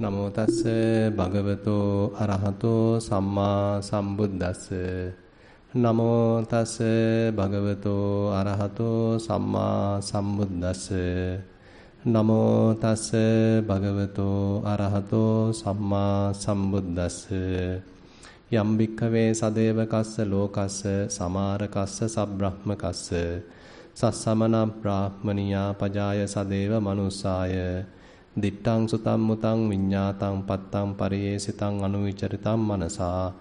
Namo tassa bhagavato arahato samma sambuddhassa. Namo tassa bhagavato arahato samma sambuddhassa. Namo tassa bhagavato arahato samma sambuddhassa. Yam bhikkhave sadevakassa lokassa samarakassa sabbrahmakassa sassamana brahmaniya pajaya sadeva manusaya dittang sutam mutang viññātaṃ pattaṃ pariyesitaṃ anuvicharitam manasa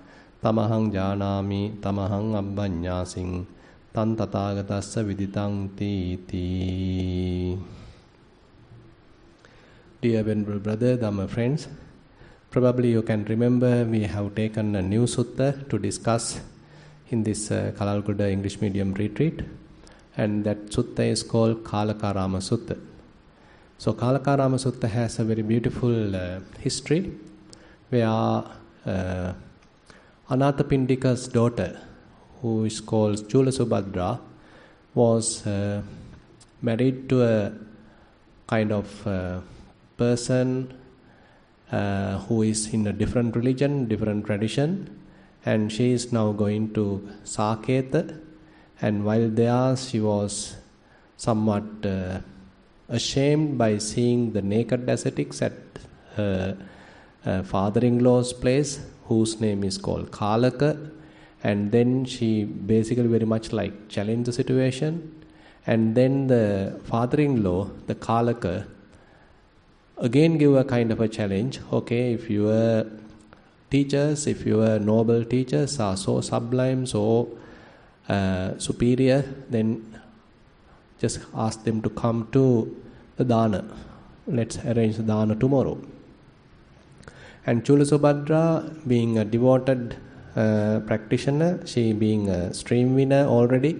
tamahang janami tamahang abbaññāsiṃ tan tathāgatassa viditaṃ tīti. Dear venerable brother, Dhamma friends, probably you can remember we have taken a new sutta to discuss in this Kalalgoda English medium retreat, and that sutta is called Kalakarama Sutta. So Kalakarama Sutta has a very beautiful history where Anathapindika's daughter, who is called Chulasubhadra, was married to a kind of person who is in a different religion, different tradition, and she is now going to Saketa, and while there she was somewhat ashamed by seeing the naked ascetics at her father-in-law's place, whose name is called Kalaka, and then she basically very much like challenged the situation, and then the father-in-law, the Kalaka, again give a kind of a challenge. Okay, if your teachers, if your noble teachers are so sublime, so superior, then just ask them to come to the dana. Let's arrange the dana tomorrow. And Chulasubhadra, being a devoted practitioner, she being a stream winner already,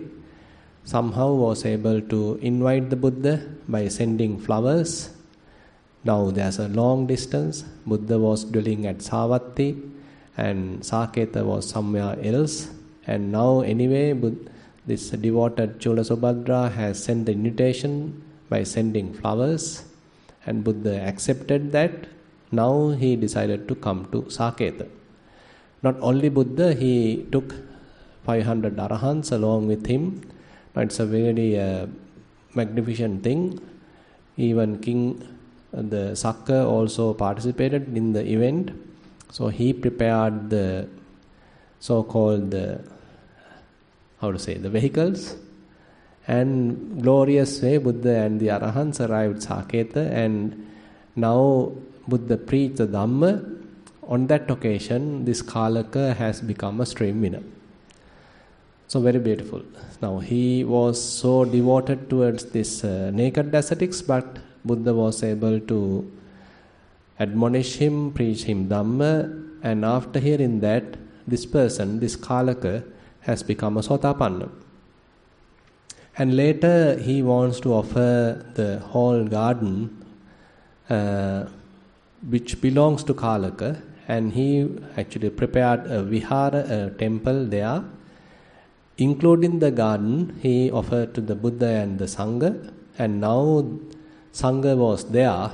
somehow was able to invite the Buddha by sending flowers. Now there's a long distance. Buddha was dwelling at Savatthi and Saketa was somewhere else. And now anyway, this devoted Chulasubhadra has sent the invitation by sending flowers, and Buddha accepted that. Now he decided to come to Saketa. Not only Buddha, he took 500 arahants along with him. Now it's a very magnificent thing. Even King the Sakka also participated in the event. So he prepared the so-called the vehicles, and glorious way Buddha and the Arahants arrived Saketa, and now Buddha preached the Dhamma. On that occasion, this Kalaka has become a stream winner. So very beautiful. Now he was so devoted towards this naked ascetics, but Buddha was able to admonish him, preach him Dhamma, and after hearing that, this person, this Kalaka, has become a Sotapanna. And later he wants to offer the whole garden which belongs to Kalaka, and he actually prepared a vihara, a temple there. Including the garden, he offered to the Buddha and the Sangha, and now Sangha was there.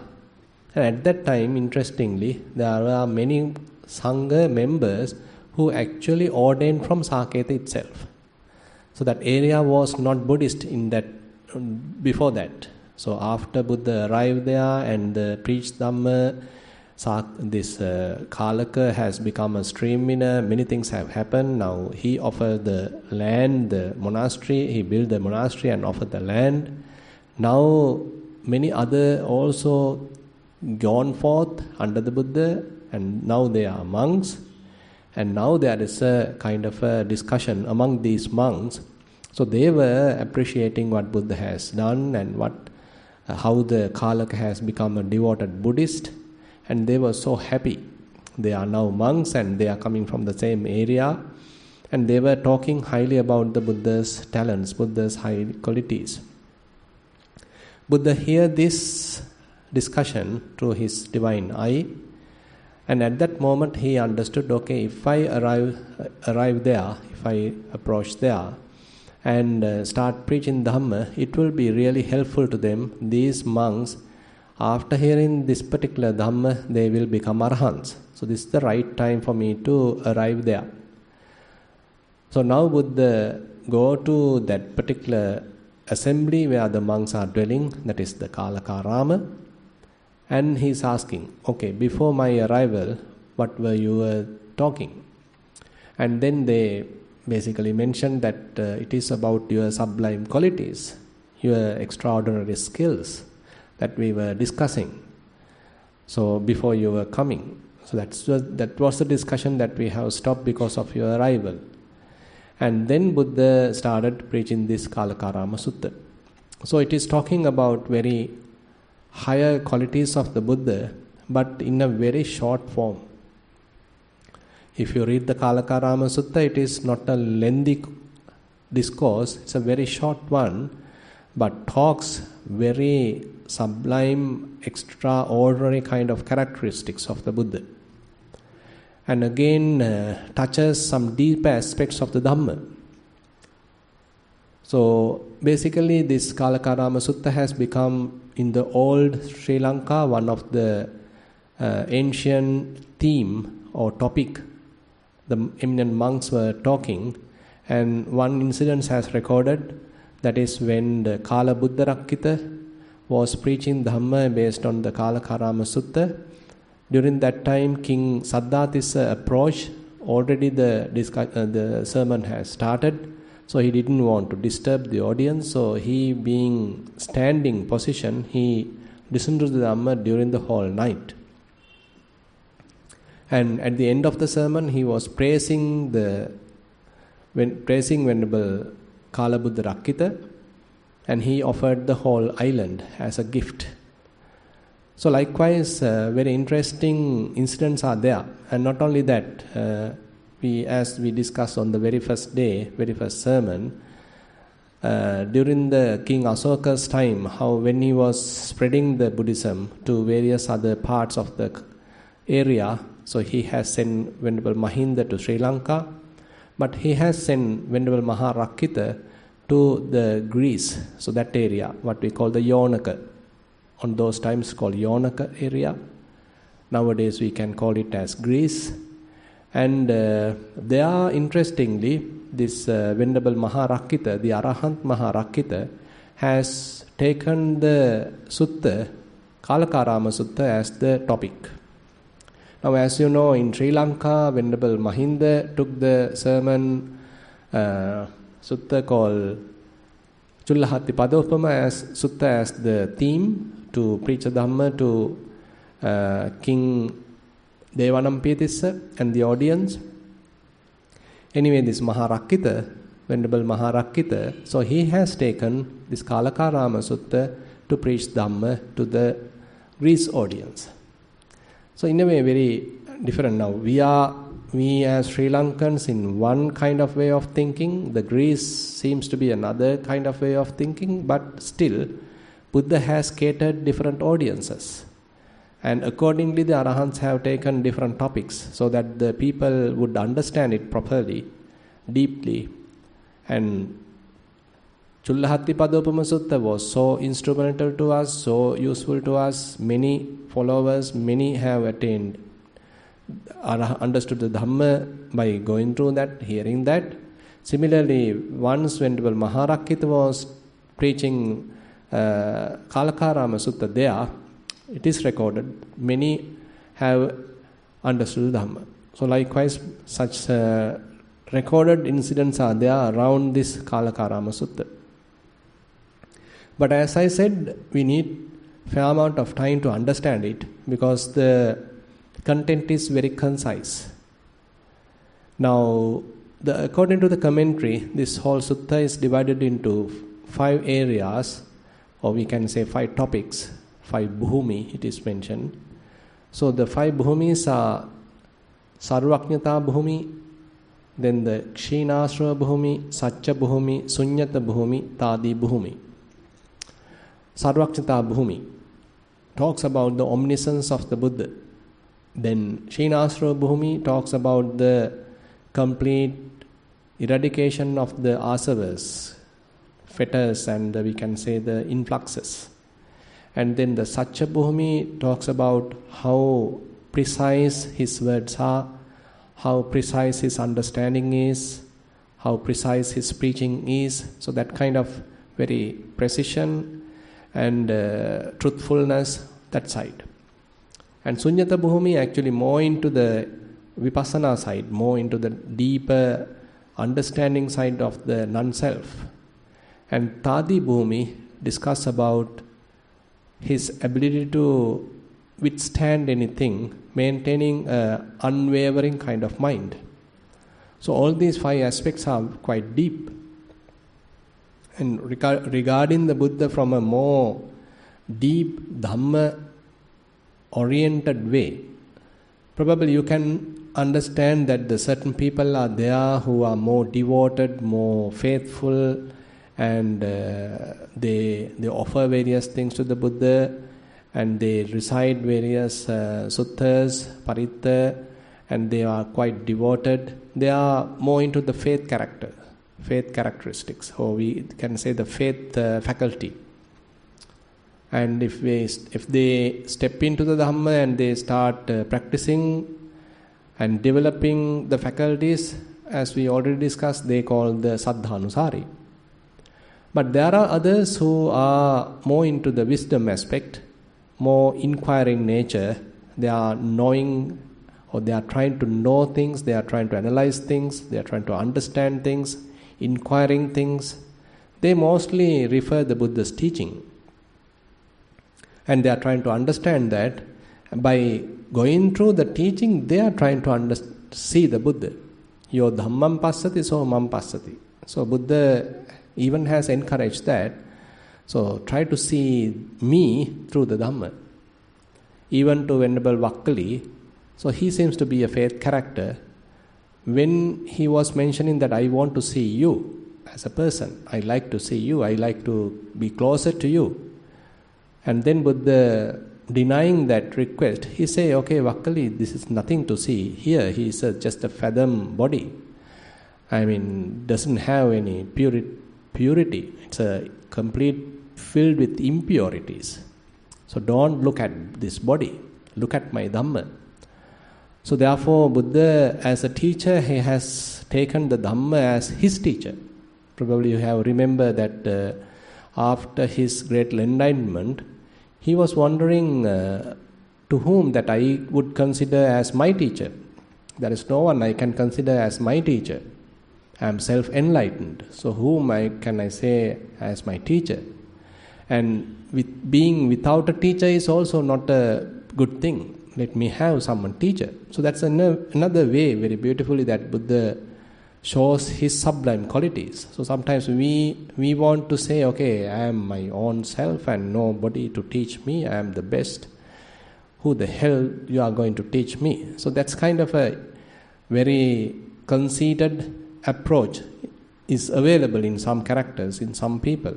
And at that time, interestingly, there were many Sangha members who actually ordained from Saketa itself. So that area was not Buddhist in that before that. So after Buddha arrived there and preached Dhamma, this Kalaka has become a stream winner. Many things have happened. Now he offered the land, the monastery. He built the monastery and offered the land. Now many other also gone forth under the Buddha, and now they are monks. And now there is a kind of a discussion among these monks. So they were appreciating what Buddha has done and how the Kalaka has become a devoted Buddhist. And they were so happy. They are now monks and they are coming from the same area. And they were talking highly about the Buddha's talents, Buddha's high qualities. Buddha heard this discussion through his divine eye. And at that moment he understood, okay, if I arrive there, if I approach there and start preaching Dhamma, it will be really helpful to them. These monks after hearing this particular Dhamma, they will become Arahants. So this is the right time for me to arrive there. So now Buddha go to that particular assembly where the monks are dwelling, that is the Kalakarama, and he's asking, okay, before my arrival, what were you talking? And then they basically mentioned that it is about your sublime qualities, your extraordinary skills that we were discussing. So before you were coming. So that was the discussion that we have stopped because of your arrival. And then Buddha started preaching this Kalakarama Sutta. So it is talking about very higher qualities of the Buddha, but in a very short form. If you read the Kalakarama Sutta, it is not a lengthy discourse, it's a very short one, but talks very sublime, extraordinary kind of characteristics of the Buddha. And again touches some deeper aspects of the Dhamma. So basically this Kalakarama Sutta has become in the old Sri Lanka one of the ancient theme or topic the eminent monks were talking, and one incident has recorded, that is when the Kala Buddha Rakkita was preaching Dhamma based on the Kalakarama Sutta. During that time, King Saddhatissa approached. Already the sermon has started, so he didn't want to disturb the audience. So he, being standing position, he listened to the Dhamma during the whole night. And at the end of the sermon, he was praising Venerable Kala Buddha Rakkita, and he offered the whole island as a gift. So likewise, very interesting incidents are there. And not only that, as we discussed on the very first sermon, during the King Asoka's time, how when he was spreading the Buddhism to various other parts of the area, so he has sent Venerable Mahinda to Sri Lanka, but he has sent Venerable Maharakkita to the Greece, so that area, what we call the Yonaka. On those times called Yonaka area. Nowadays we can call it as Greece. And there, interestingly, this Venerable Maharakkita, the Arahant Maharakkita, has taken the Sutta, Kalakarama Sutta, as the topic. Now, as you know, in Sri Lanka, Venerable Mahinda took the sermon Sutta called Chullahatti Padopama as Sutta as the theme to preach the Dhamma to King Devanampiyatissa and the audience. Anyway, this Maharakkita, Venerable Maharakkita, so he has taken this Kalakarama Sutta to preach Dhamma to the Greece audience. So in a way, very different now. We as Sri Lankans in one kind of way of thinking, the Greece seems to be another kind of way of thinking, but still, Buddha has catered different audiences. And accordingly, the Arahants have taken different topics so that the people would understand it properly, deeply. And Chullahatti Padopama Sutta was so instrumental to us, so useful to us. Many followers, many have attained, understood the Dhamma by going through that, hearing that. Similarly, once Venerable Maharakkita was preaching Kalakarama Sutta there, it is recorded, many have understood the Dhamma. So likewise, such recorded incidents are there around this Kalakarama Sutta. But as I said, we need fair amount of time to understand it because the content is very concise. Now, according to the commentary, this whole sutta is divided into 5 areas, or we can say 5 topics, 5 bhumi, it is mentioned. So the 5 bhumis are Sarvajñata bhumi, then the Kshinasrava bhumi, Satya bhumi, Sunyata bhumi, Tadi bhumi. Sarvajñata bhumi talks about the omniscience of the Buddha. Then Kshinasrava bhumi talks about the complete eradication of the asavas, fetters, and we can say the influxes. And then the Satya Bhumi talks about how precise his words are, how precise his understanding is, how precise his preaching is. So that kind of very precision and truthfulness, that side. And Sunyata Bhumi actually more into the Vipassana side, more into the deeper understanding side of the non-self. And Tadi Bhumi discuss about his ability to withstand anything, maintaining an unwavering kind of mind. So all these 5 aspects are quite deep. And regarding the Buddha from a more deep Dhamma-oriented way, probably you can understand that the certain people are there who are more devoted, more faithful, and they offer various things to the Buddha, and they recite various suttas, paritta, and they are quite devoted. They are more into the faith characteristics, or we can say the faith faculty. And if they step into the Dhamma and they start practicing and developing the faculties, as we already discussed, they call the Saddhanusari. But there are others who are more into the wisdom aspect, more inquiring nature. They are knowing, or they are trying to know things, they are trying to analyze things, they are trying to understand things, inquiring things. They mostly refer the Buddha's teaching. And they are trying to understand that by going through the teaching, they are trying to see the Buddha. Yo dhammam passati, so mam passati. So Buddha even has encouraged that. So try to see me through the Dhamma. Even to Venerable Vakkali, so he seems to be a faith character. When he was mentioning that I want to see you as a person, I like to see you, I like to be closer to you. And then Buddha denying that request, he say, okay, Vakkali, this is nothing to see. Here he is just a fathom body. I mean, doesn't have any purity. It's a complete filled with impurities. So don't look at this body. Look at my Dhamma. So therefore, Buddha as a teacher, he has taken the Dhamma as his teacher. Probably you have remembered that after his great enlightenment, he was wondering to whom that I would consider as my teacher. There is no one I can consider as my teacher. I am self-enlightened. So whom can I say as my teacher? And being without a teacher is also not a good thing. Let me have someone teacher. So that's another way, very beautifully, that Buddha shows his sublime qualities. So sometimes we want to say, okay, I am my own self and nobody to teach me. I am the best. Who the hell you are going to teach me? So that's kind of a very conceited approach is available in some characters, in some people.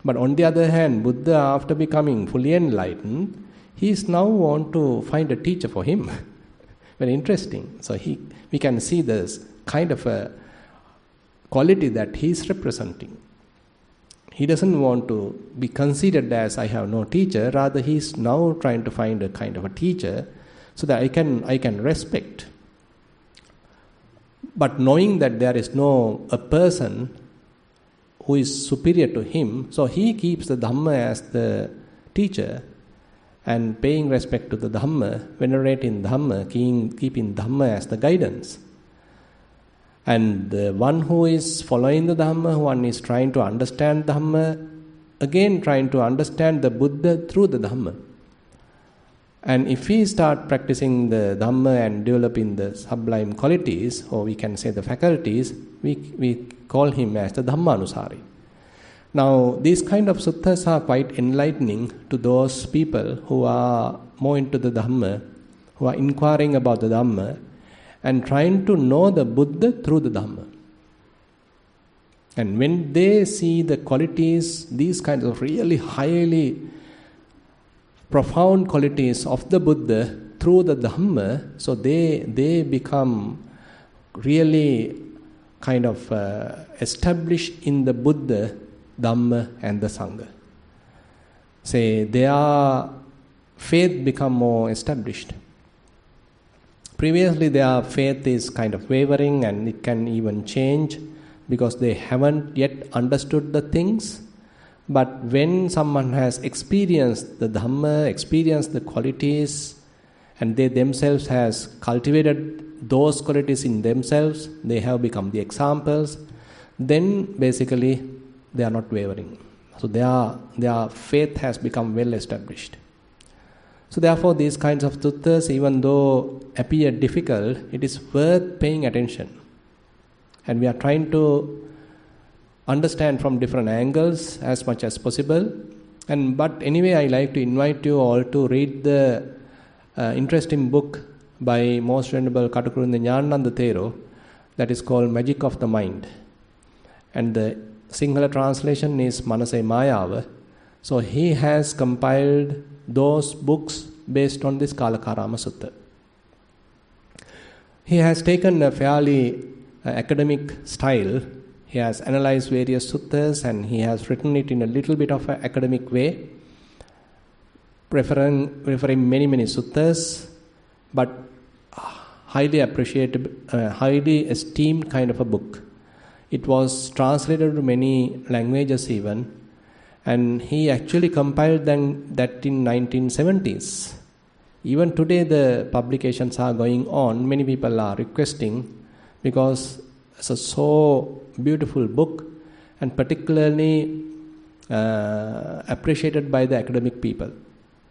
But on the other hand, Buddha, after becoming fully enlightened, he is now want to find a teacher for him. Very interesting. So we can see this kind of a quality that he is representing. He doesn't want to be considered as I have no teacher. Rather, he is now trying to find a kind of a teacher so that I can respect. But knowing that there is a person who is superior to him, so he keeps the Dhamma as the teacher and paying respect to the Dhamma, venerating Dhamma, keeping Dhamma as the guidance. And the one who is following the Dhamma, one is trying to understand Dhamma, again trying to understand the Buddha through the Dhamma. And if we start practicing the Dhamma and developing the sublime qualities, or we can say the faculties, we call him as the Dhammanusari. Now, these kind of suttas are quite enlightening to those people who are more into the Dhamma, who are inquiring about the Dhamma, and trying to know the Buddha through the Dhamma. And when they see the qualities, these kinds of really highly profound qualities of the Buddha through the Dhamma, so they become really kind of established in the Buddha, Dhamma and the Sangha. their faith become more established. Previously, their faith is kind of wavering and it can even change because they haven't yet understood the things. But when someone has experienced the Dhamma, experienced the qualities, and they themselves has cultivated those qualities in themselves, they have become the examples, then basically they are not wavering. So their faith has become well established. So therefore these kinds of suttas, even though appear difficult, it is worth paying attention. And we are trying to understand from different angles as much as possible. But anyway, I like to invite you all to read the interesting book by Most Venerable Katukurunde Nyananda Thero that is called Magic of the Mind. And the Sinhala translation is Manase Mayava. So he has compiled those books based on this Kalakarama Sutta. He has taken a fairly academic style. He has analyzed various suttas and he has written it in a little bit of an academic way, referring many suttas, but highly appreciated, highly esteemed kind of a book. It was translated to many languages even, and he actually compiled that in 1970s. Even today the publications are going on. Many people are requesting because it's a so beautiful book and particularly appreciated by the academic people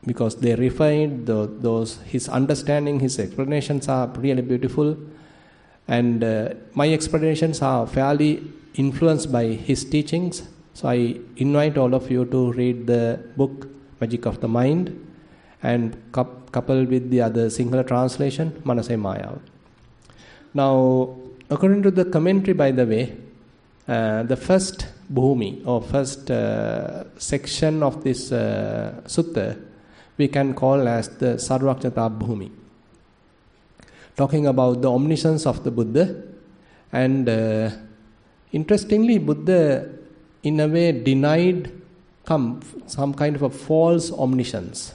because they refined those his understanding, his explanations are really beautiful, and my explanations are fairly influenced by his teachings. So I invite all of you to read the book Magic of the Mind and coupled with the other Sinhala translation Manase Mayava. Now, according to the commentary, by the way, the first bhumi or first section of this sutta we can call as the Sarvajñata bhumi, talking about the omniscience of the Buddha. And interestingly, Buddha in a way denied some kind of a false omniscience.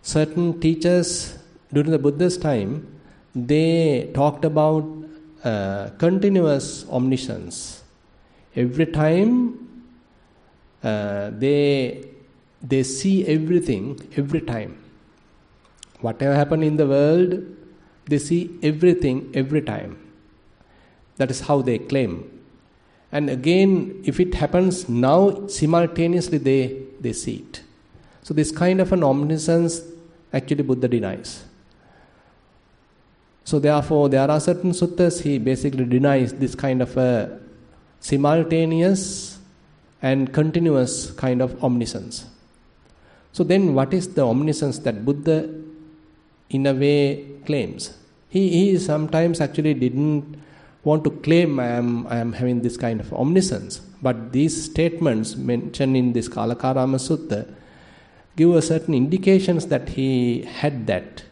Certain teachers during the Buddha's time, they talked about continuous omniscience. Every time they see everything every time. Whatever happens in the world, they see everything every time. That is how they claim. And again, if it happens now, simultaneously they see it. So this kind of an omniscience actually Buddha denies. So therefore, there are certain suttas he basically denies this kind of a simultaneous and continuous kind of omniscience. So then what is the omniscience that Buddha in a way claims? He sometimes actually didn't want to claim I am having this kind of omniscience. But these statements mentioned in this Kalakarama Sutta give us certain indications that he had that.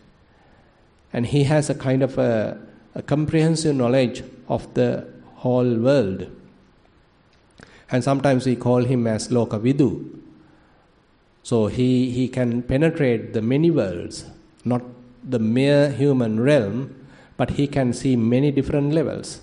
And he has a kind of a comprehensive knowledge of the whole world. And sometimes we call him as Lokavidu. So he can penetrate the many worlds, not the mere human realm, but he can see many different levels.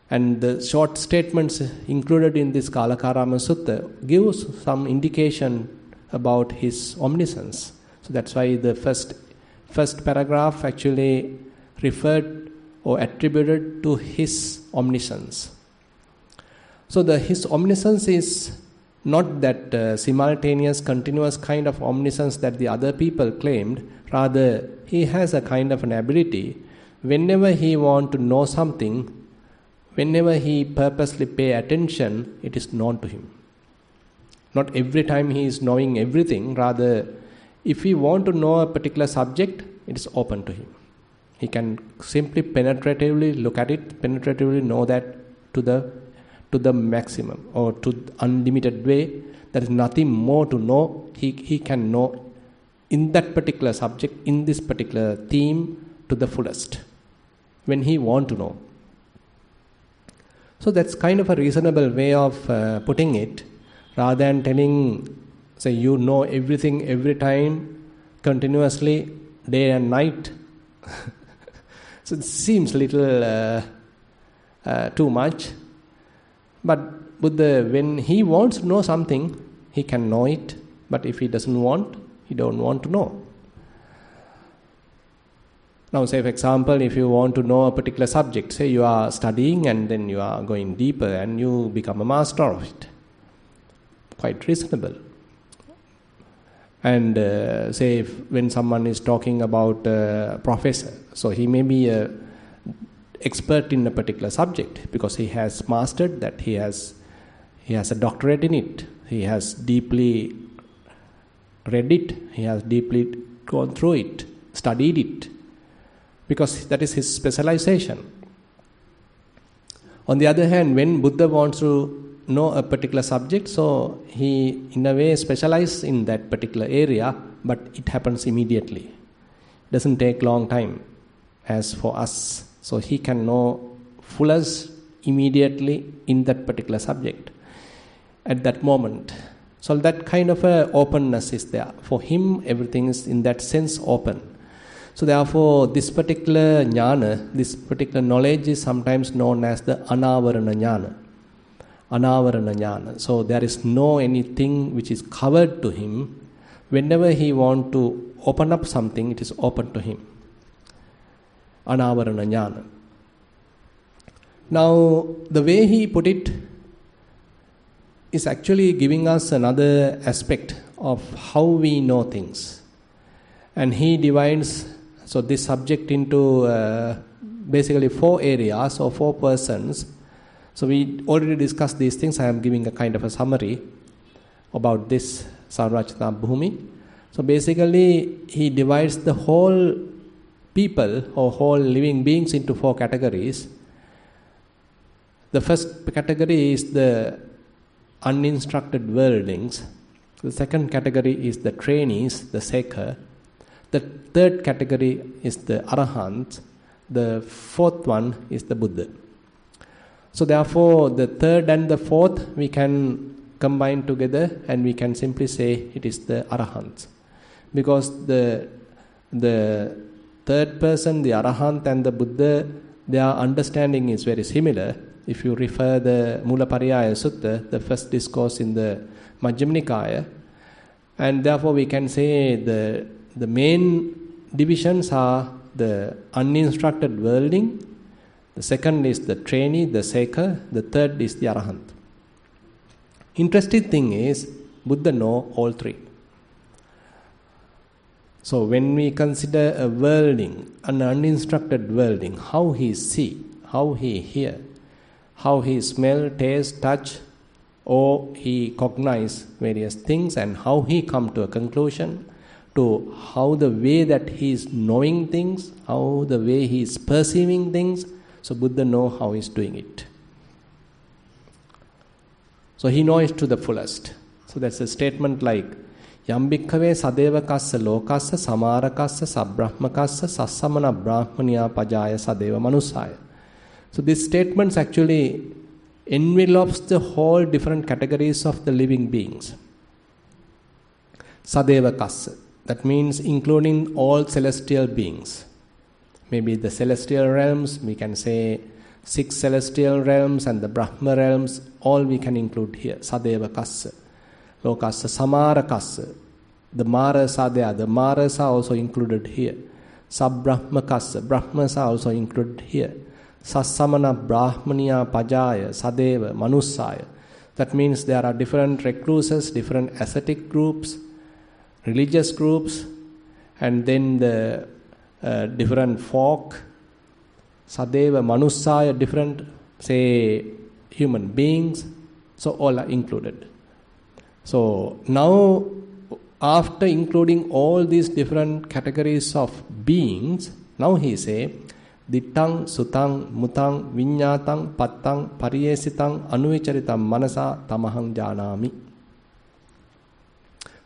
And the short statements included in this Kalakarama Sutta gives some indication about his omniscience. So that's why the first paragraph actually referred or attributed to his omniscience. So his omniscience is not that simultaneous, continuous kind of omniscience that the other people claimed. Rather, he has a kind of an ability. Whenever he wants to know something, whenever he purposely pay attention, it is known to him. Not every time he is knowing everything. Rather, if he want to know a particular subject, it is open to him. He can simply penetratively look at it, penetratively know that to the maximum or to unlimited way. There is nothing more to know. He can know in that particular subject, in this particular theme to the fullest when he want to know. So that's kind of a reasonable way of putting it, rather than telling say you know everything every time, continuously, day and night. So it seems little too much. But Buddha, when he wants to know something, he can know it. But if he doesn't want, he don't want to know. Now, say for example, if you want to know a particular subject, say you are studying and then you are going deeper and you become a master of it. Quite reasonable. And say when someone is talking about a professor, so he may be an expert in a particular subject because he has mastered that, he has a doctorate in it, he has deeply read it, he has deeply gone through it, studied it, because that is his specialization. On the other hand, when Buddha wants to know a particular subject, so he in a way specializes in that particular area, but it happens immediately. It doesn't take long time as for us. So he can know fullest immediately in that particular subject at that moment. So that kind of a openness is there. For him, everything is in that sense open. So therefore, this particular jnana, this particular knowledge is sometimes known as the anavarana jnana. Anavarana jnana. So there is no anything which is covered to him. Whenever he wants to open up something, it is open to him. Anavarana jnana. Now, the way he put it is actually giving us another aspect of how we know things. And he divides this subject into basically 4 areas or 4 persons. So we already discussed these things. I am giving a kind of a summary about this Sarvachita Bhumi. So basically he divides the whole people or whole living beings into 4 categories. The first category is the uninstructed worldlings. The second category is the trainees, the seeker. The third category is the arahants. The fourth one is the Buddha. So therefore, the third and the fourth we can combine together and we can simply say it is the arahants. Because the third person, the arahant and the Buddha, their understanding is very similar. If you refer the Mulapariyaya Sutta, the first discourse in the Majjhima Nikaya, and therefore we can say the main divisions are the uninstructed worldling, the second is the trainee, the seeker, the third is the arahant. Interesting thing is, Buddha know all 3. So when we consider a worldling, an uninstructed worldling, how he see, how he hear, how he smell, taste, touch, or he cognize various things, and how he come to a conclusion, to how the way that he is knowing things, how the way he is perceiving things. So Buddha know how he is doing it. So he knows to the fullest. So that's a statement like Yam bhikkhave sadevakassa lokassa samarakassa sabbrahmakassa sassamana brahmaniya pajaya sadeva manusaya. So these statements actually envelops the whole different categories of the living beings. Sadevakassa, that means including all celestial beings. Maybe the celestial realms, we can say 6 celestial realms and the Brahma realms, all we can include here. Sadevakassa. Lokassa samarakassa. The Maras are there. The Maras are also included here. Sabbrahmakassa. Brahmas are also included here. Sassamana brahmaniya pajaya sadeva manusaya. That means there are different recluses, different ascetic groups, religious groups, and then the different folk, sadeva manusaya, different, say, human beings. So all are included. So now, after including all these different categories of beings, now he say, Dittang, Sutang, Mutang, Vinyatang, Pattang, Pariyesitang, Anuvicharitam, Manasa, Tamahang Janami.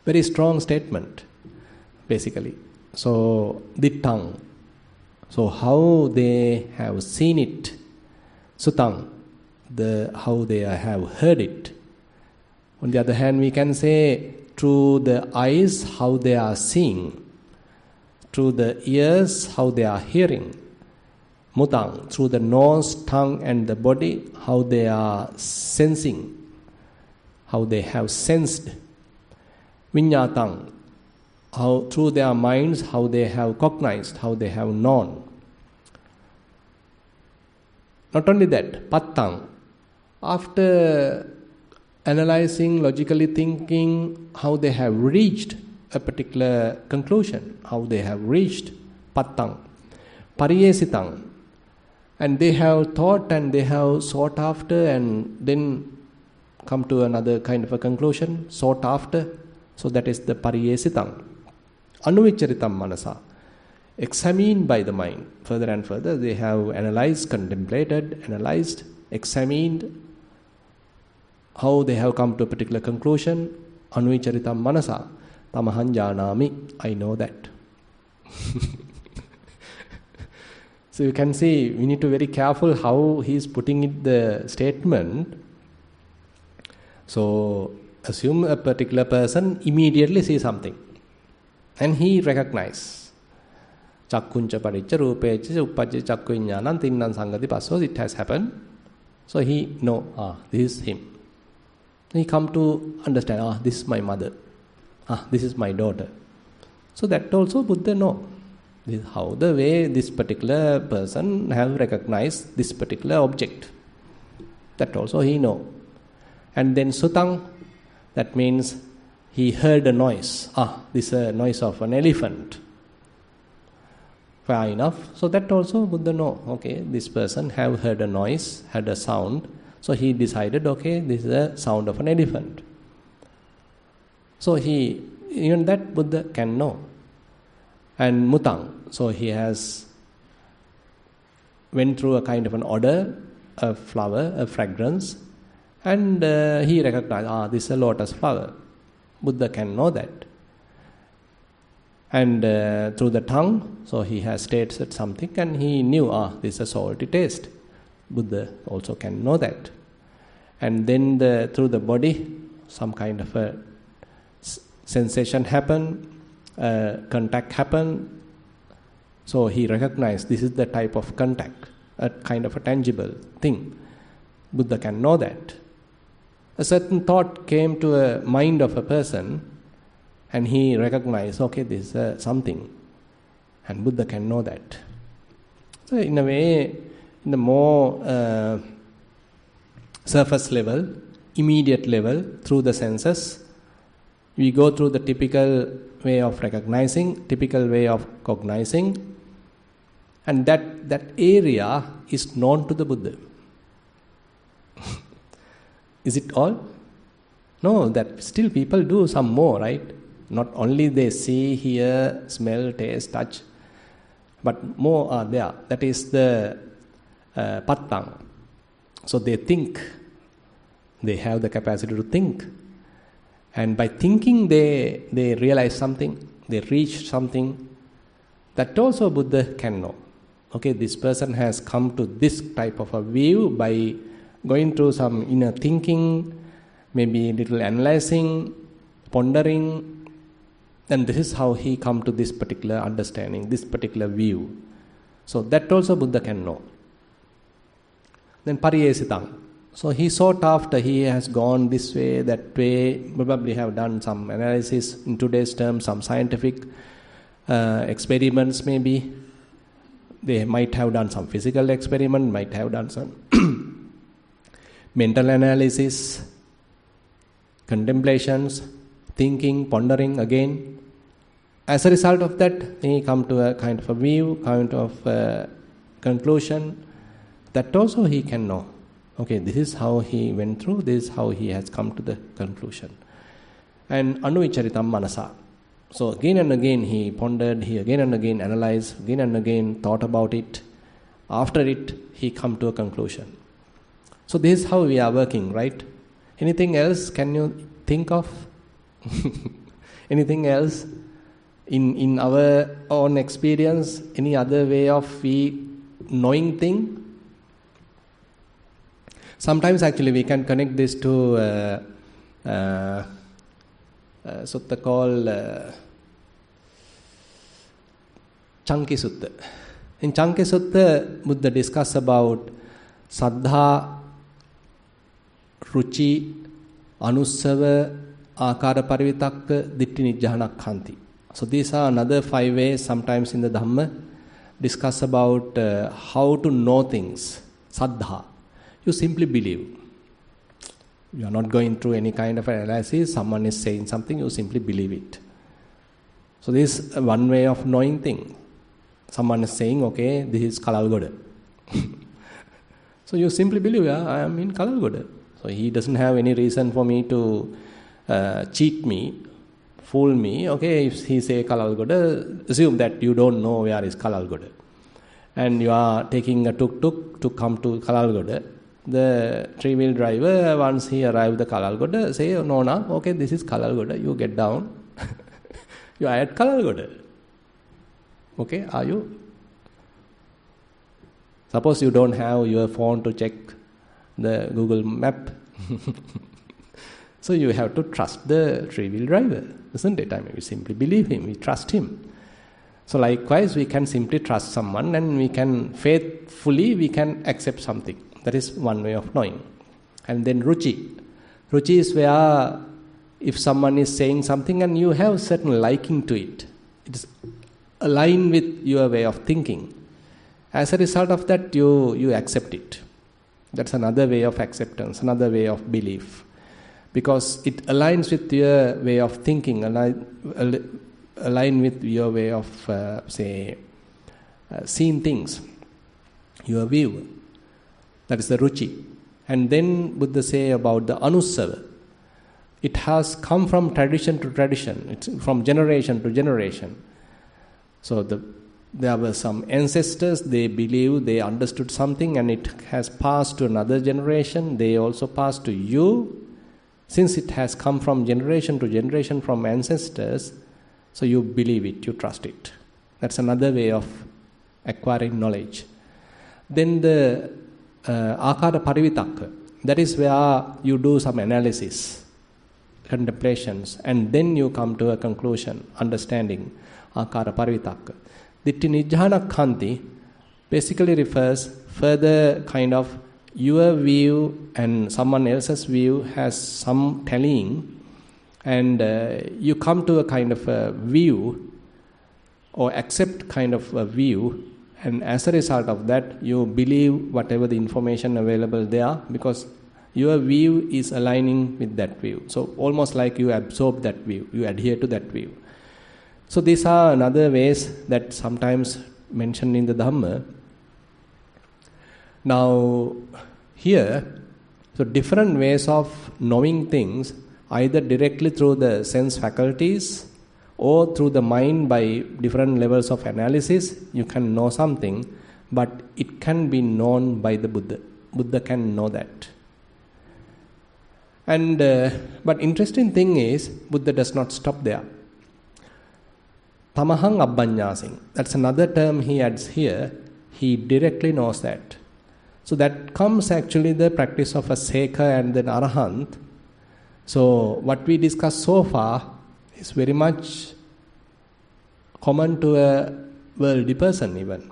Very strong statement, basically. So, Dittang. So, how they have seen it. Sutang. How they have heard it. On the other hand, we can say through the eyes how they are seeing, through the ears how they are hearing, mudang, through the nose, tongue and the body how they are sensing, how they have sensed, vinyatang, how through their minds how they have cognized, how they have known. Not only that, pattang, after analyzing, logically thinking, how they have reached a particular conclusion, how they have reached pattang, pariyesitang, and they have thought and they have sought after and then come to another kind of a conclusion, sought after, so that is the pariyesitang. Anuvicharitam manasa, examined by the mind, further and further they have analyzed, contemplated, analyzed, examined, how they have come to a particular conclusion. Anuvicharitam manasa, tamahan janami, I know that. So you can see, we need to be very careful how he is putting it, the statement. So assume a particular person immediately sees something and he recognizes. Chakkuncha panicca rupecha uppajja chakku viññānam tinnan sangati passo, it has happened. So he know, this is him. He come to understand, this is my mother. This is my daughter. So that also Buddha know. This is how the way this particular person have recognized this particular object. That also he know. And then sutang, that means he heard a noise. This is a noise of an elephant. Fair enough. So that also Buddha know. Okay, this person have heard a noise, heard a sound. So he decided, okay, this is a sound of an elephant. So even that Buddha can know. And mutang, so he has went through a kind of an odor, a flower, a fragrance, and he recognized, this is a lotus flower. Buddha can know that. And through the tongue, so he has tasted something and he knew, this is a salty taste. Buddha also can know that. And then through the body, some kind of a sensation happen, contact happen. So he recognized this is the type of contact, a kind of a tangible thing. Buddha can know that. A certain thought came to a mind of a person and he recognized, okay, this is something. And Buddha can know that. So in a way, in the more surface level, immediate level, through the senses, we go through the typical way of recognizing, typical way of cognizing, and that area is known to the Buddha. Is it all? No, that still people do some more, right? Not only they see, hear, smell, taste, touch, but more are there. That is the pattang. So they think, they have the capacity to think. And by thinking they realize something, they reach something. That also Buddha can know. Okay, this person has come to this type of a view by going through some inner thinking, maybe little analyzing, pondering, and this is how he come to this particular understanding, this particular view. So that also Buddha can know. Then pariyesitang. So he sought after, he has gone this way, that way, probably have done some analysis, in today's terms, some scientific experiments maybe. They might have done some physical experiment, might have done some mental analysis, contemplations, thinking, pondering again. As a result of that, he come to a kind of a view, kind of a conclusion. That also he can know. Okay, this is how he went through, this is how he has come to the conclusion. And anuvicharitam manasa. So again and again he pondered, he again and again analyzed, again and again thought about it. After it, he come to a conclusion. So this is how we are working, right? Anything else can you think of? Anything else in our own experience? Any other way of we knowing thing? Sometimes actually we can connect this to sutta called Chanki Sutta. In Chanki Sutta, Buddha discuss about Saddha, Ruchi, Anussava, Akara Parivitakka, Ditti Nijjhana Khanti. So these are another 5 ways sometimes in the Dhamma discuss about how to know things. Saddha. You simply believe. You are not going through any kind of analysis. Someone is saying something, you simply believe it. So this is one way of knowing things. Someone is saying, okay, this is Kalalgoda. So you simply believe, yeah, I am in Kalalgoda. So he doesn't have any reason for me to cheat me, fool me. Okay, if he say Kalalgoda, assume that you don't know where is Kalalgoda. And you are taking a tuk-tuk to come to Kalalgoda. The three-wheel driver, once he arrived at Kalalgoda, say, no, okay, this is Kalalgoda. You get down. You are at Kalalgoda. Okay, are you? Suppose you don't have your phone to check the Google map. So you have to trust the three-wheel driver, isn't it? I mean, we simply believe him, we trust him. So likewise, we can simply trust someone and we can faithfully, we can accept something. That is one way of knowing. And then Ruchi. Ruchi is where if someone is saying something and you have certain liking to it, it is aligned with your way of thinking. As a result of that, you accept it. That's another way of acceptance, another way of belief. Because it aligns with your way of thinking, align with your way of, seeing things, your view. That is the Ruchi. And then Buddha say about the Anussava. It has come from tradition to tradition. It's from generation to generation. So there were some ancestors, they believed, they understood something and it has passed to another generation. They also passed to you. Since it has come from generation to generation from ancestors, so you believe it, you trust it. That's another way of acquiring knowledge. Then the Akara Parivitakka. That is where you do some analysis, contemplations, and then you come to a conclusion, understanding. Akara Parivitakka. Ditti Nijjhana Khanti basically refers further kind of your view and someone else's view has some tallying, and you come to a kind of a view or accept kind of a view, and as a result of that you believe whatever the information available there because your view is aligning with that view. So almost like you absorb that view, you adhere to that view. So these are another ways that sometimes mentioned in the Dhamma. Now here, so different ways of knowing things, either directly through the sense faculties or through the mind by different levels of analysis, you can know something, but it can be known by the Buddha. Buddha can know that. And but interesting thing is, Buddha does not stop there. Tamahang Abhanyasing. That's another term he adds here. He directly knows that. So that comes actually the practice of a Sekha and then Arahant. So what we discussed so far is very much common to a worldly person even.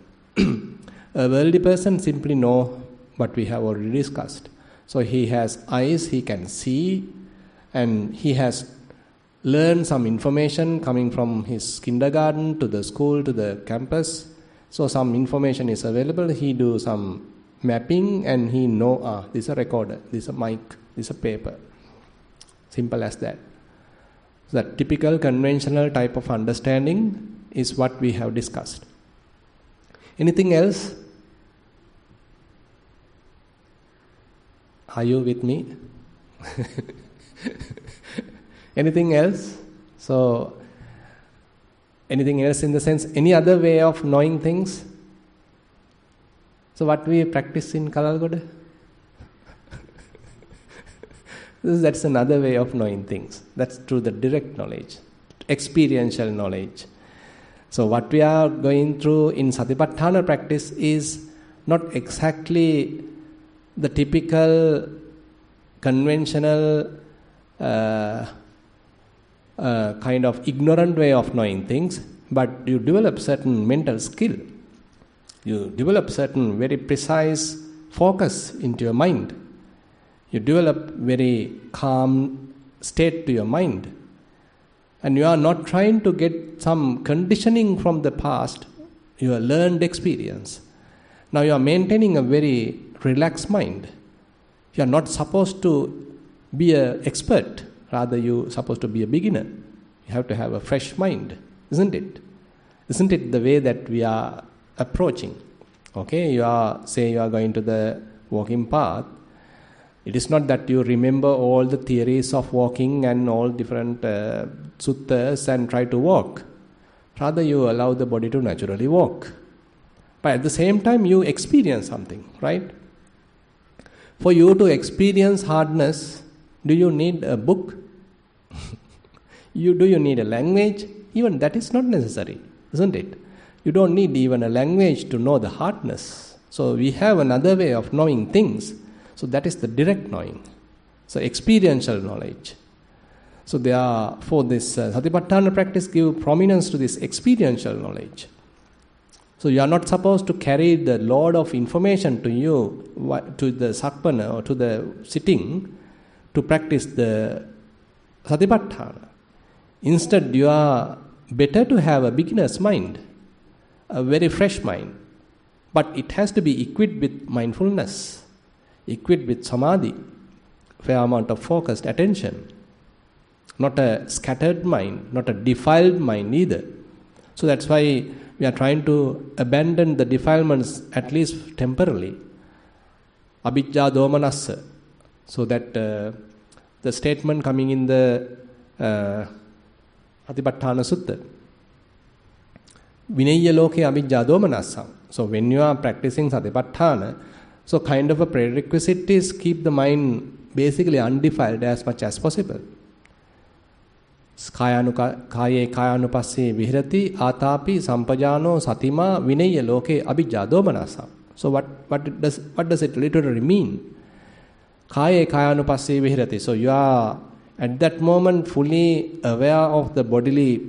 A worldly person simply know what we have already discussed. So he has eyes, he can see, and he has learn some information coming from his kindergarten to the school to the campus. So some information is available. He do some mapping and he know, this is a recorder, this is a mic, this is a paper. Simple as that. So that typical conventional type of understanding is what we have discussed. Anything else? Are you with me? Anything else? So, anything else in the sense, any other way of knowing things? So, what we practice in Kalalgoda? That's another way of knowing things. That's through the direct knowledge, experiential knowledge. So, what we are going through in Satipatthana practice is not exactly the typical conventional a kind of ignorant way of knowing things, but you develop certain mental skill. You develop certain very precise focus into your mind. You develop very calm state to your mind. And you are not trying to get some conditioning from the past, your learned experience. Now you are maintaining a very relaxed mind. You are not supposed to be an expert, rather you are supposed to be a beginner. You have to have a fresh mind, isn't it? Isn't it the way that we are approaching? Okay, you are going to the walking path. It is not that you remember all the theories of walking and all different suttas and try to walk. Rather, you allow the body to naturally walk. But at the same time, you experience something, right? For you to experience hardness, do you need a book? Do you need a language? Even that is not necessary, isn't it? You don't need even a language to know the hardness. So we have another way of knowing things. So that is the direct knowing. So experiential knowledge. So therefore this Satipatthana practice gives prominence to this experiential knowledge. So you are not supposed to carry the load of information to you, to the sakpana or to the sitting to practice the Satipatthana. Instead, you are better to have a beginner's mind, a very fresh mind. But it has to be equipped with mindfulness, equipped with samadhi, fair amount of focused attention. Not a scattered mind, not a defiled mind either. So that's why we are trying to abandon the defilements at least temporarily. Abhijja domanassa. So that the statement coming in the Satipatthana Sutta. Vinaya loke abhijja domanassa. So when you are practicing Satipatthana, so kind of a prerequisite is keep the mind basically undefiled as much as possible. Kaye kayanupasse vihirati atapi sampajano satima vinaya loke abhijja domanassa. So what does it literally mean? Kaye kayanupasse vihirati. So you are at that moment fully aware of the bodily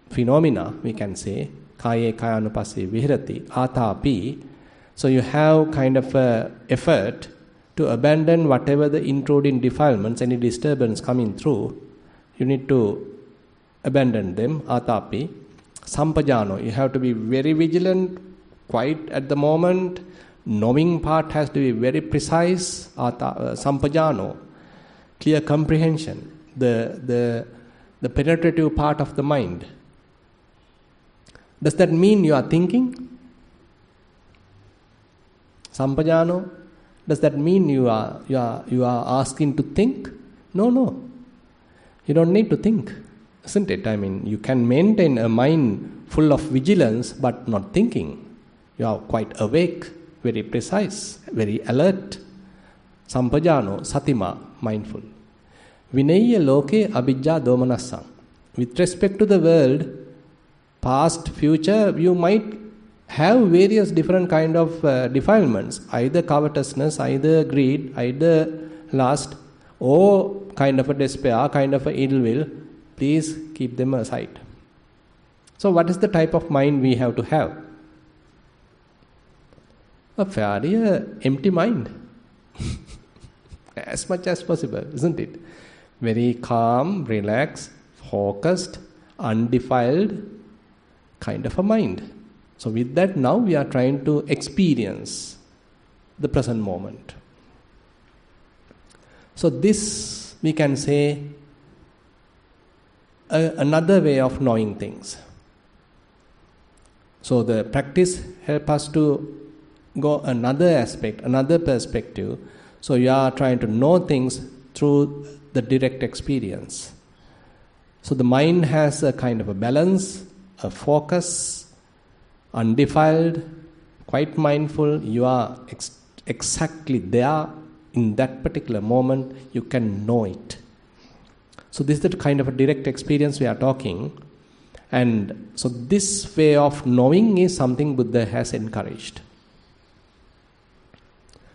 phenomena, we can say. Kaye kayanupasse vihirati atapi. So you have kind of a effort to abandon whatever the intruding defilements, any disturbance coming through. You need to abandon them, atapi. Sampajano, you have to be very vigilant, quite at the moment. Knowing part has to be very precise. Sampajano, clear comprehension, the penetrative part of the mind. Does that mean you are thinking? Sampajano, does that mean you are asking to think? No. You don't need to think, isn't it? I mean, you can maintain a mind full of vigilance but not thinking. You are quite awake, very precise, very alert. Sampajano, satima, mindful. Vinaya loke abhijja domanassa. With respect to the world, past, future, you might have various different kind of defilements, either covetousness, either greed, either lust, or kind of a despair, kind of a ill will. Please keep them aside. So what is the type of mind we have to have? A fairly empty mind. As much as possible, isn't it? Very calm, relaxed, focused, undefiled kind of a mind. So with that, now we are trying to experience the present moment. So this, we can say, another way of knowing things. So the practice helps us to go another aspect, another perspective. So you are trying to know things through the direct experience. So the mind has a kind of a balance, a focus, undefiled, quite mindful. You are exactly there in that particular moment. You can know it. So this is the kind of a direct experience we are talking. And so this way of knowing is something Buddha has encouraged.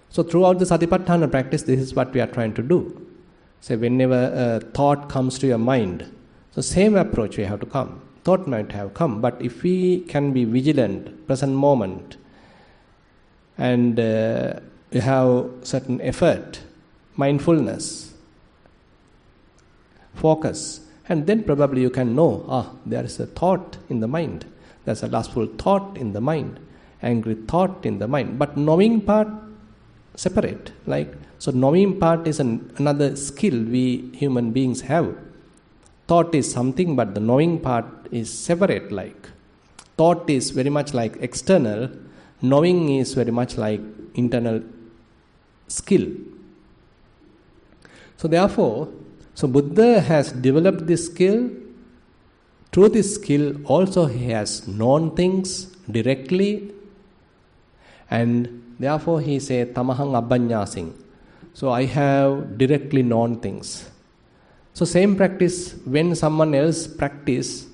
So throughout the Satipatthana practice, this is what we are trying to do. So whenever a thought comes to your mind, So same approach we have to come. Thought might have come, but if we can be vigilant, present moment, and you have certain effort, mindfulness, focus, and then probably you can know, there is a thought in the mind. There's a lustful thought in the mind, angry thought in the mind. But knowing part, separate. So knowing part is another skill we human beings have. Thought is something, but the knowing part is separate. Thought is very much like external, knowing is very much like internal skill. So therefore, Buddha has developed this skill. Through this skill also he has known things directly, and therefore he says tamahang abhanyasing. So I have directly known things. So same practice when someone else practice,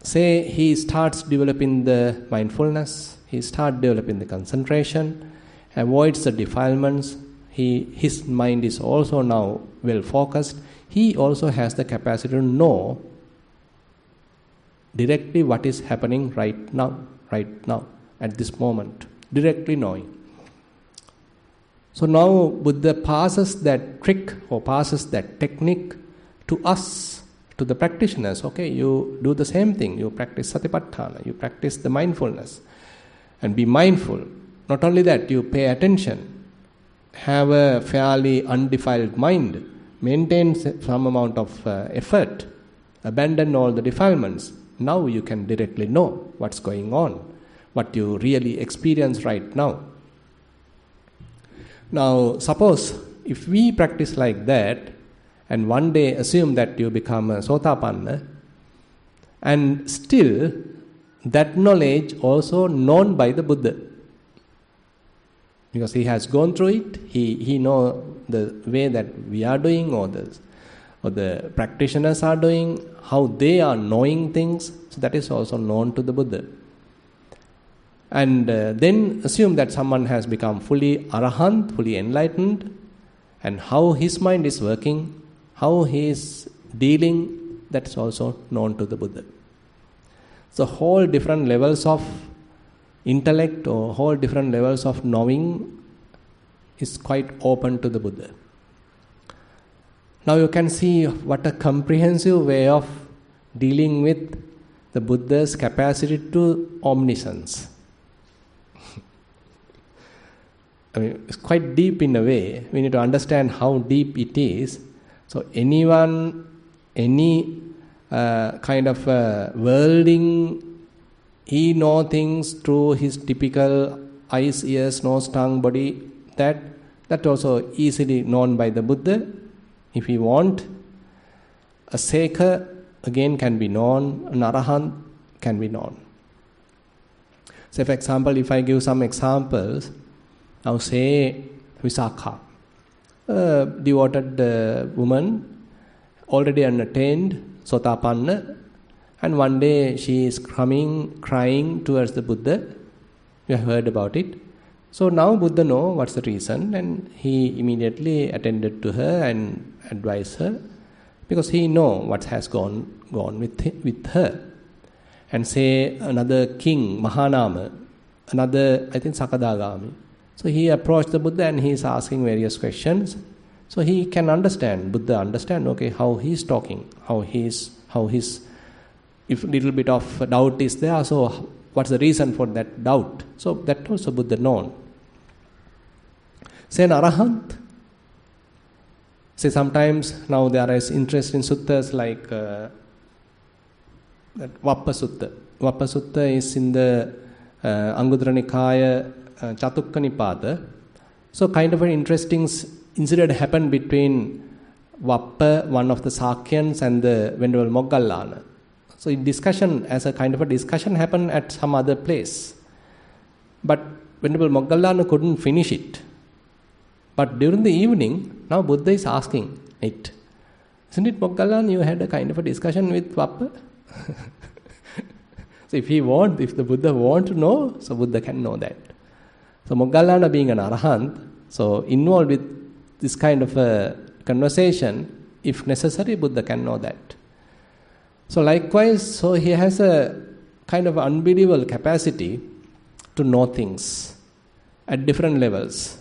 say he starts developing the mindfulness, he starts developing the concentration, avoids the defilements, his mind is also now well focused, he also has the capacity to know directly what is happening right now, at this moment, directly knowing. So now Buddha passes that trick or passes that technique to us, to the practitioners. Okay, you do the same thing. You practice satipatthana, you practice the mindfulness, and be mindful. Not only that, you pay attention, have a fairly undefiled mind, maintain some amount of effort, abandon all the defilements. Now you can directly know what's going on, what you really experience right now. Now, suppose if we practice like that, and one day assume that you become a Sotapanna, and still that knowledge also known by the Buddha, because he has gone through it, he know the way that we are doing, or the practitioners are doing, how they are knowing things, so that is also known to the Buddha. And then assume that someone has become fully arahant, fully enlightened, and how his mind is working, how he is dealing, that's also known to the Buddha. So whole different levels of intellect or whole different levels of knowing is quite open to the Buddha. Now you can see what a comprehensive way of dealing with the Buddha's capacity to omniscience. I mean, it's quite deep in a way. We need to understand how deep it is. So anyone, any kind of worlding, he knows things through his typical eyes, ears, nose, tongue, body. That also easily known by the Buddha. If he want, a Sekha again can be known, an Arahant can be known. So for example, if I give some examples, now say Visakha, a devoted woman, already unattained, Sotapanna, and one day she is crying towards the Buddha. You have heard about it. So now Buddha knows what's the reason, and he immediately attended to her and advised her, because he knows what has gone with her. And say another king, Mahanama, another, I think Sakadagami. So he approached the Buddha and he is asking various questions. So he can understand, Buddha understand, okay, how he is talking, how his, if little bit of doubt is there, so what's the reason for that doubt? So that also Buddha known. Say an Arahant. Say sometimes now there is interest in suttas like that Vipassana. Vipassana is in the Anguttara Nikaya Chatukka Nipada. So kind of an interesting incident happened between Vappa, one of the Sakyans, and the Venerable Moggallana. So discussion, as a kind of a discussion, happened at some other place. But Venerable Moggallana couldn't finish it. But during the evening, now Buddha is asking it. Isn't it, Moggallana, you had a kind of a discussion with Vappa? So if the Buddha want to know, so Buddha can know that. So Moggallana being an Arahant, so involved with this kind of a conversation, If necessary, Buddha can know that. So likewise, so he has a kind of unbelievable capacity to know things at different levels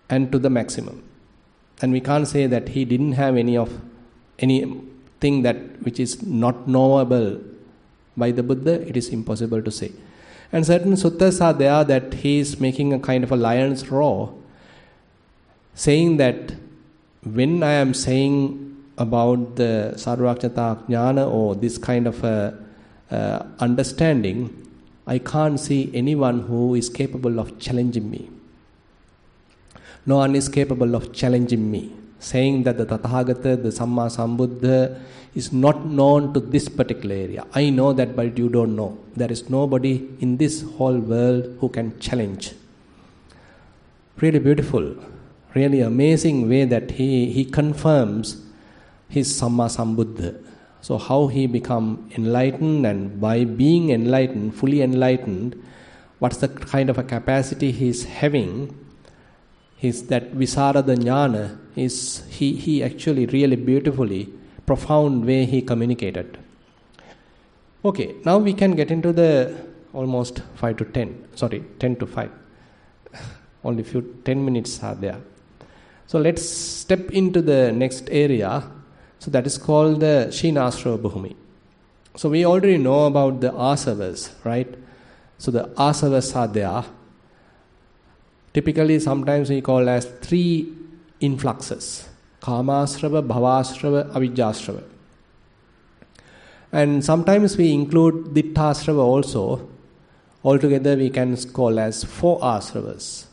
and to the maximum. And we can't say that he didn't have anything that which is not knowable by the Buddha. It is impossible to say. And certain suttas are there that he is making a kind of a lion's roar, saying that when I am saying about the sarvajñata jnana or this kind of understanding, I can't see anyone who is capable of challenging me. No one is capable of challenging me, saying that the Tathagata, the Samma Sambuddha, is not known to this particular area. I know that, but you don't know. There is nobody in this whole world who can challenge. Really beautiful, really amazing way that he confirms his Samma Sambuddha. So how he become enlightened, and by being enlightened, fully enlightened, what's the kind of a capacity he is having? Is that Visarada Jnana, he actually really beautifully, profound way he communicated. Okay, now we can get into the almost 10 to 5. Only 10 minutes are there. So let's step into the next area. So that is called the Shinasrava Bhumi. So we already know about the asavas, right? So the asavas are there. Typically, sometimes we call as 3 influxes: Kamasrava, Bhavasrava, Avijjasrava. And sometimes we include Ditthasrava also. Altogether we can call as 4 asravas.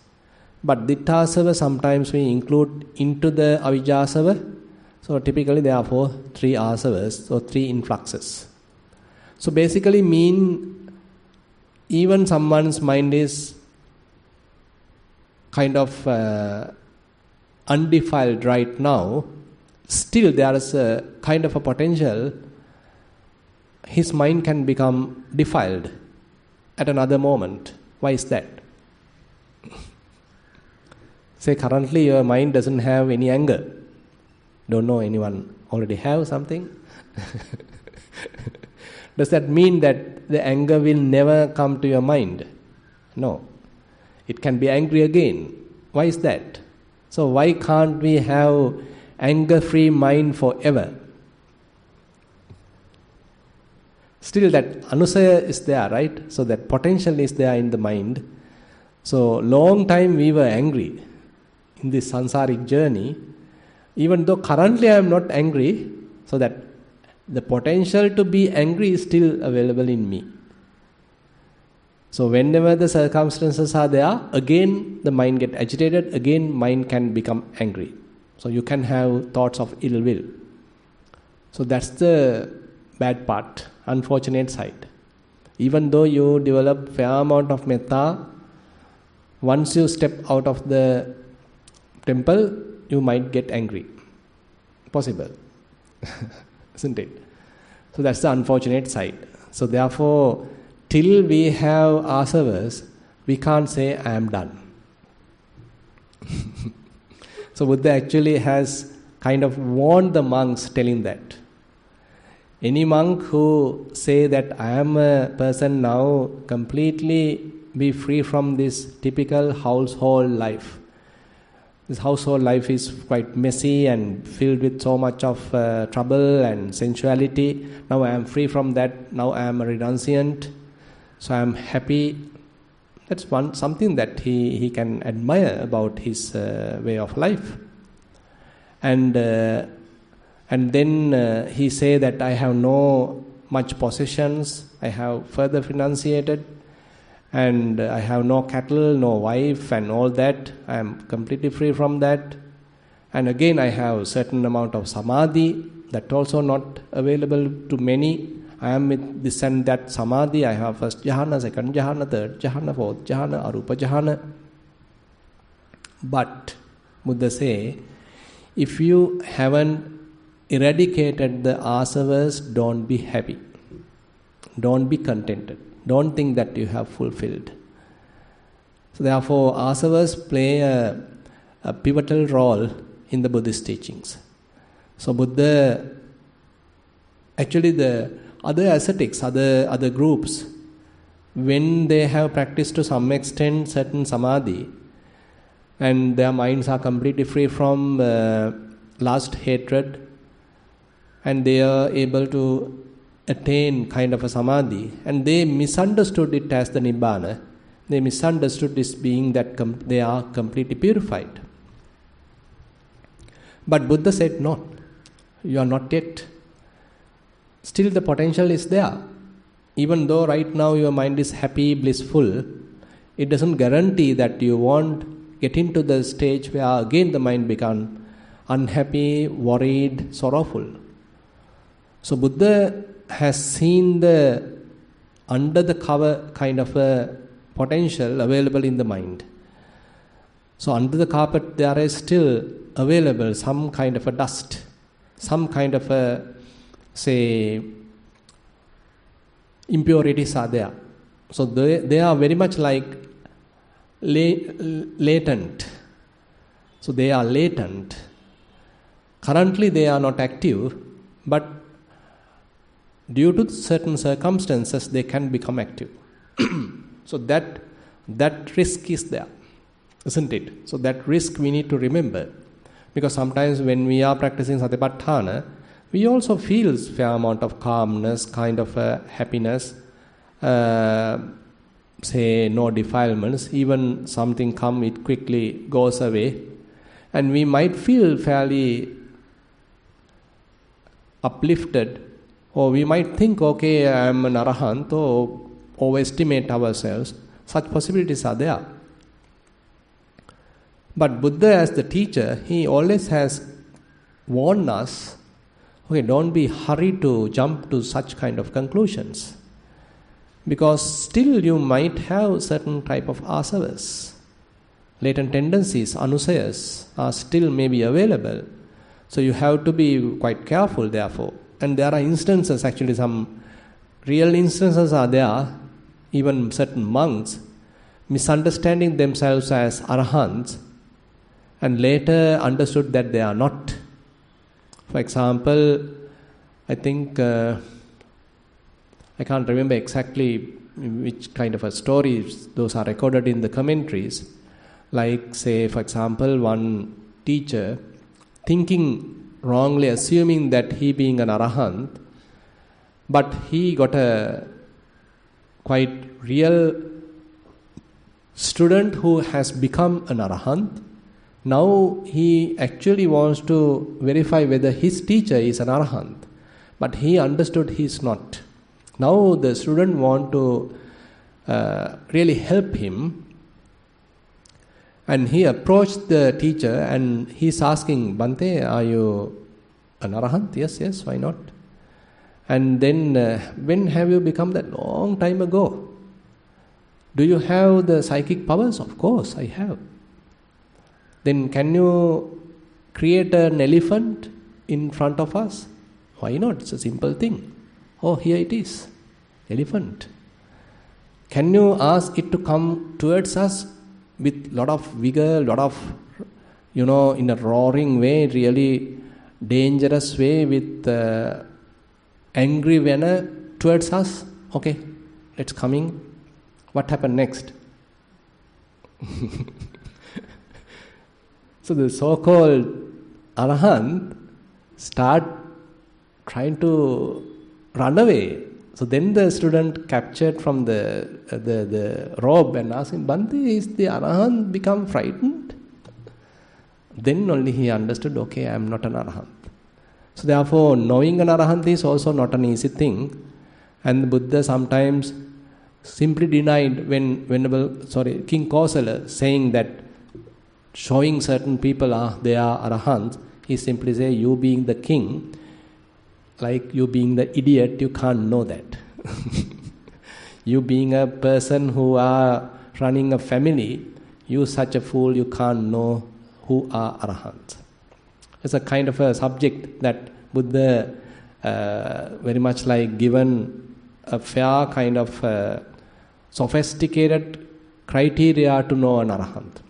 But Ditthasrava sometimes we include into the Avijjasrava. So typically therefore 3 asavas, so 3 influxes. So basically mean even someone's mind is kind of undefiled right now, still there is a kind of a potential his mind can become defiled at another moment. Why is that? Say currently your mind doesn't have any anger. Don't know anyone already have something? Does that mean that the anger will never come to your mind? No. It can be angry again. Why is that? So why can't we have anger-free mind forever? Still that anusaya is there, right? So that potential is there in the mind. So long time we were angry in this sansaric journey. Even though currently I am not angry, so that the potential to be angry is still available in me. So whenever the circumstances are there, again the mind get agitated, again mind can become angry. So you can have thoughts of ill will. So that's the bad part, unfortunate side. Even though you develop fair amount of metta, once you step out of the temple, you might get angry. Possible. Isn't it? So that's the unfortunate side. So therefore, till we have asavas, we can't say, I am done. So Buddha actually has kind of warned the monks telling that. Any monk who say that I am a person now completely be free from this typical household life. This household life is quite messy and filled with so much of trouble and sensuality. Now I am free from that. Now I am a renunciant. So I am happy. That's something that he can admire about his way of life. And then he say that I have no much possessions. I have further renunciated. And I have no cattle, no wife and all that. I am completely free from that. And again I have certain amount of samadhi, that also not available to many. I am with this and that samadhi. I have first jhana, second jhana, third jhana, fourth jhana, arupa jhana. But Buddha say, if you haven't eradicated the asavas, don't be happy. Don't be contented. Don't think that you have fulfilled. So therefore, asavas play a pivotal role in the Buddhist teachings. So Buddha, actually the other ascetics, other groups, when they have practiced to some extent certain samadhi, and their minds are completely free from lust, hatred, and they are able to attain kind of a samadhi, and they misunderstood it as the nibbana. They misunderstood this being that they are completely purified. But Buddha said, no, you are not yet. Still the potential is there. Even though right now your mind is happy, blissful, it doesn't guarantee that you won't get into the stage where again the mind becomes unhappy, worried, sorrowful. So Buddha has seen the under the cover kind of a potential available in the mind. So under the carpet there is still available some kind of a dust, some kind of a, say, impurities are there. So they are very much like latent. So they are latent. Currently they are not active, but due to certain circumstances they can become active. So that risk is there, isn't it? So that risk we need to remember. Because sometimes when we are practicing Satipatthana, we also feel fair amount of calmness, kind of happiness, say no defilements, even something come, it quickly goes away. And we might feel fairly uplifted, or we might think, okay, I am an arahant, or overestimate ourselves. Such possibilities are there. But Buddha as the teacher, he always has warned us, okay, don't be hurried to jump to such kind of conclusions. Because still you might have certain type of asavas. Latent tendencies, anusayas, are still maybe available. So you have to be quite careful therefore. And there are instances, actually some real instances are there, even certain monks misunderstanding themselves as arahants and later understood that they are not. For example, I think, I can't remember exactly which kind of a stories those are recorded in the commentaries. Like, say, for example, one teacher thinking wrongly, assuming that he being an arahant, but he got a quite real student who has become an arahant. Now he actually wants to verify whether his teacher is an arahant, but he understood he is not. Now the student want to really help him, and he approached the teacher and he's asking, Bante, are you an arahant? Yes, why not? And then, when have you become that? Long time ago. Do you have the psychic powers? Of course, I have. Then can you create an elephant in front of us? Why not? It's a simple thing. Oh, here it is. Elephant. Can you ask it to come towards us with lot of vigor, lot of, in a roaring way, really dangerous way, with angry manner towards us? Okay, it's coming. What happened next? So the so-called arahant start trying to run away. So then the student captured from the robe and asked him, Bante, is the arahant become frightened? Then only he understood, okay, I am not an arahant. So therefore, knowing an arahant is also not an easy thing. And Buddha sometimes simply denied when King Kosala saying that, showing certain people they are arahants, he simply say, you being the king, like you being the idiot, you can't know that. You being a person who are running a family, you such a fool, you can't know who are arahants. It's a kind of a subject that Buddha very much like given a fair kind of sophisticated criteria to know an arahant.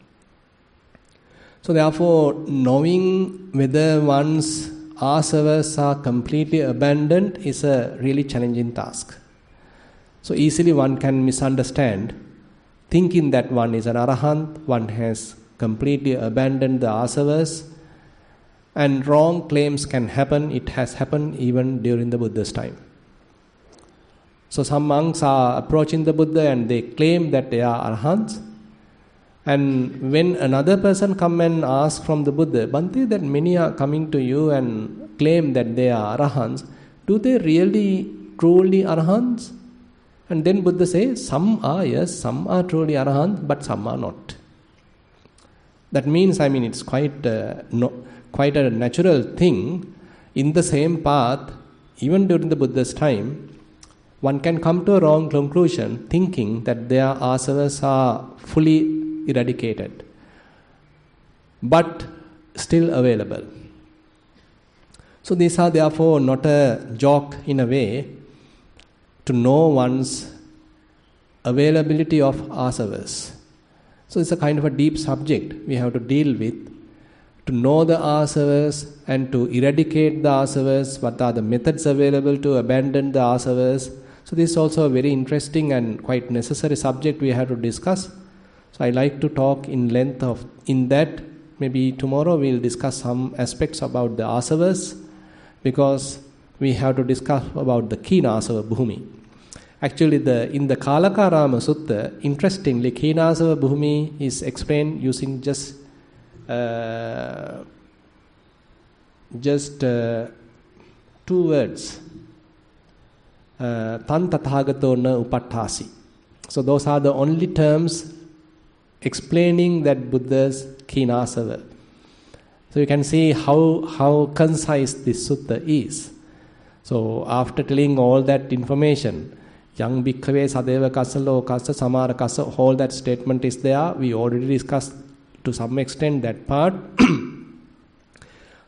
So therefore, knowing whether one's asavas are completely abandoned is a really challenging task. So easily one can misunderstand, thinking that one is an arahant, one has completely abandoned the asavas, and wrong claims can happen. It has happened even during the Buddha's time. So some monks are approaching the Buddha and they claim that they are arahants. And when another person come and ask from the Buddha, Bhante, that many are coming to you and claim that they are arahants, do they really truly arahants? And then Buddha says, some are, yes, some are truly arahants, but some are not. That means, it's quite a natural thing. In the same path, even during the Buddha's time, one can come to a wrong conclusion thinking that their asavas are fully eradicated, but still available. So these are therefore not a joke in a way to know one's availability of asavas. So it's a kind of a deep subject we have to deal with, to know the asavas and to eradicate the asavas. What are the methods available to abandon the asavas? So this is also a very interesting and quite necessary subject we have to discuss. So I like to talk in length in that. Maybe tomorrow we'll discuss some aspects about the asavas, because we have to discuss about the Khinasava Bhumi. Actually, in the Kalakarama Sutta, interestingly, Khinasava Bhumi is explained using just 2 words. Tan tathagato na upattasi. So those are the only terms explaining that Buddha's Khinasava. So you can see how concise this sutta is. So after telling all that information, yang bhikkhave sadeva kassa lokassa samara kassa, all that statement is there. We already discussed to some extent that part.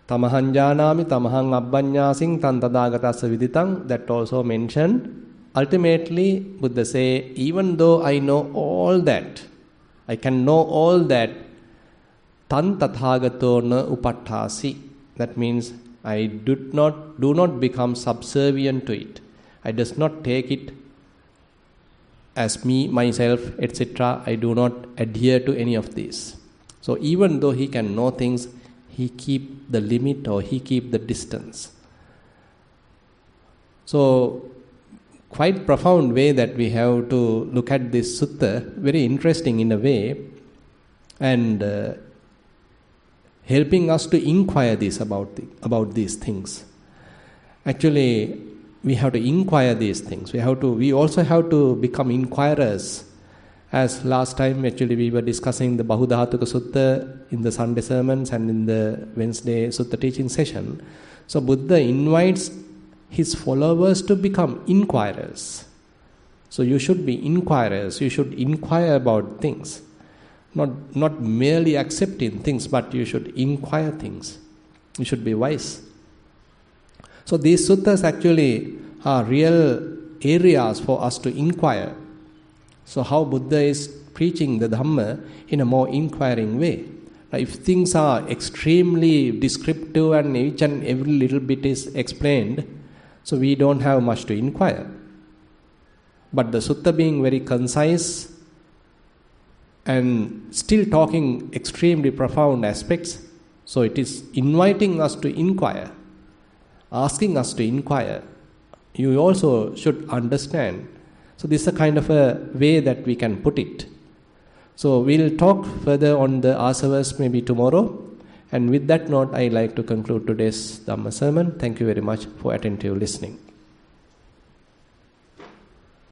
Tamahan janami tamahang abbanyasing tan tadagatasya viditang, that also mentioned. Ultimately, Buddha say, even though I know all that, I can know all that, tan tathagato na upattasi. That means I do not become subservient to it. I does not take it as me, myself, etc. I do not adhere to any of these. So even though he can know things, he keep the limit or he keep the distance. So quite profound way that we have to look at this sutta, very interesting in a way, and helping us to inquire this about these things. Actually, we have to inquire these things. We also have to become inquirers. As last time, actually, we were discussing the Bahudhatuka Sutta in the Sunday sermons and in the Wednesday Sutta teaching session. So Buddha invites his followers to become inquirers. So you should be inquirers. You should inquire about things. Not merely accepting things, but you should inquire things. You should be wise. So these suttas actually are real areas for us to inquire. So how Buddha is preaching the Dhamma in a more inquiring way. Now, if things are extremely descriptive and each and every little bit is explained, so we don't have much to inquire. But the sutta being very concise and still talking extremely profound aspects, so it is inviting us to inquire, asking us to inquire. You also should understand. So this is a kind of a way that we can put it. So we'll talk further on the asavas maybe tomorrow. And with that note, I like to conclude today's Dhamma sermon. Thank you very much for attentive listening.